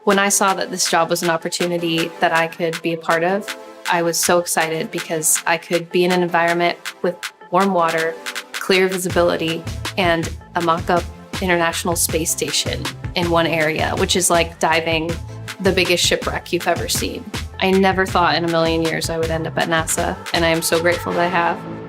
When I saw that this job was an opportunity that I could be a part of, I was so excited because I could be in an environment with warm water, clear visibility, and a mock-up International Space Station in one area, which is like diving the biggest shipwreck you've ever seen. I never thought in a million years I would end up at NASA, and I am so grateful that I have.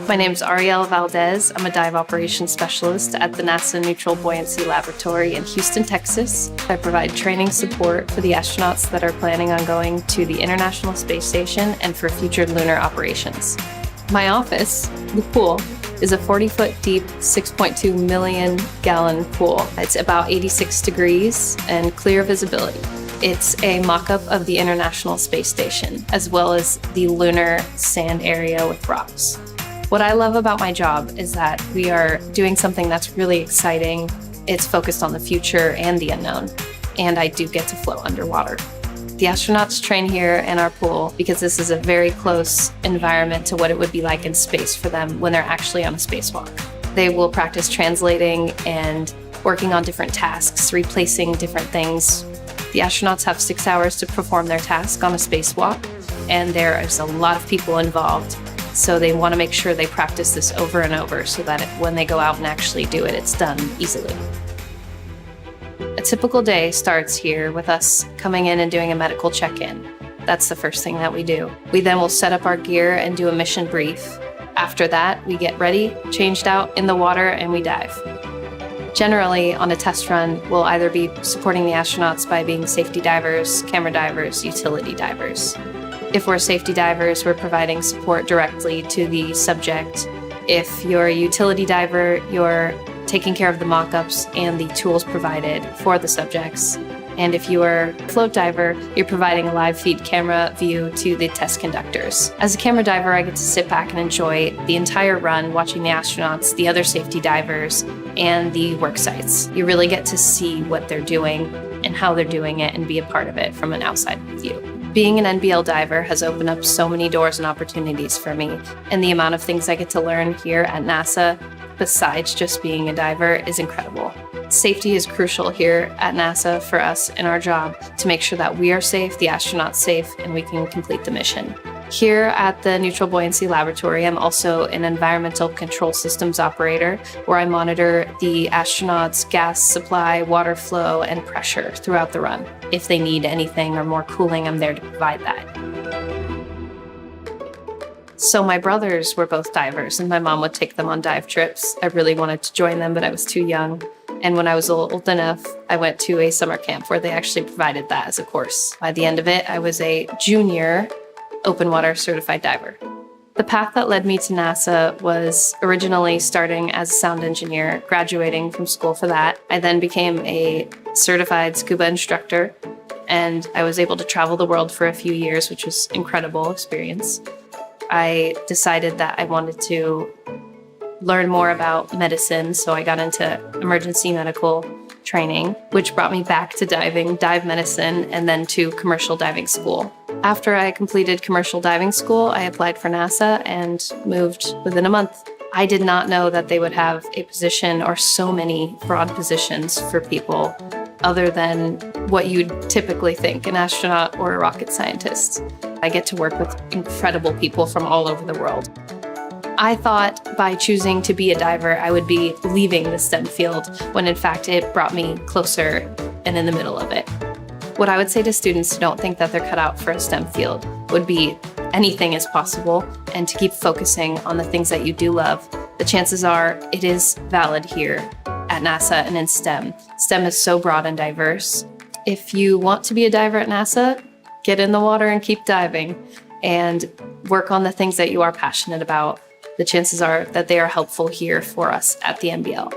My name is Arielle Valdez. I'm a dive operations specialist at the NASA Neutral Buoyancy Laboratory in Houston, Texas. I provide training support for the astronauts that are planning on going to the International Space Station and for future lunar operations. My office, the pool, is a 40-foot deep, 6.2 million gallon pool. It's about 86 degrees and clear visibility. It's a mock-up of the International Space Station, as well as the lunar sand area with rocks. What I love about my job is that we are doing something that's really exciting. It's focused on the future and the unknown, and I do get to float underwater. The astronauts train here in our pool because this is a very close environment to what it would be like in space for them when they're actually on a spacewalk. They will practice translating and working on different tasks, replacing different things. The astronauts have 6 hours to perform their task on a spacewalk, and there is a lot of people involved. So they want to make sure they practice this over and over so that when they go out and actually do it, it's done easily. A typical day starts here with us coming in and doing a medical check-in. That's the first thing that we do. We then will set up our gear and do a mission brief. After that, we get ready, changed out in the water, and we dive. Generally, on a test run, we'll either be supporting the astronauts by being safety divers, camera divers, utility divers. If we're safety divers, we're providing support directly to the subject. If you're a utility diver, you're taking care of the mock-ups and the tools provided for the subjects. And if you are a float diver, you're providing a live feed camera view to the test conductors. As a camera diver, I get to sit back and enjoy the entire run, watching the astronauts, the other safety divers, and the work sites. You really get to see what they're doing and how they're doing it and be a part of it from an outside view. Being an NBL diver has opened up so many doors and opportunities for me, and the amount of things I get to learn here at NASA, besides just being a diver, is incredible. Safety is crucial here at NASA for us in our job to make sure that we are safe, the astronauts safe, and we can complete the mission. Here at the Neutral Buoyancy Laboratory, I'm also an environmental control systems operator, where I monitor the astronauts' gas supply, water flow, and pressure throughout the run. If they need anything or more cooling, I'm there to provide that. So my brothers were both divers, and my mom would take them on dive trips. I really wanted to join them, but I was too young. And when I was old enough, I went to a summer camp where they actually provided that as a course. By the end of it, I was a junior open water certified diver. The path that led me to NASA was originally starting as a sound engineer, graduating from school for that. I then became a certified scuba instructor, and I was able to travel the world for a few years, which was an incredible experience. I decided that I wanted to learn more about medicine, so I got into emergency medical training, which brought me back to diving, dive medicine, and then to commercial diving school. After I completed commercial diving school, I applied for NASA and moved within a month. I did not know that they would have a position or so many broad positions for people other than what you'd typically think, an astronaut or a rocket scientist. I get to work with incredible people from all over the world. I thought by choosing to be a diver, I would be leaving the STEM field, when in fact it brought me closer and in the middle of it. What I would say to students who don't think that they're cut out for a STEM field would be anything is possible, and to keep focusing on the things that you do love. The chances are it is valid here at NASA and in STEM. STEM is so broad and diverse. If you want to be a diver at NASA, get in the water and keep diving and work on the things that you are passionate about. The chances are that they are helpful here for us at the NBL.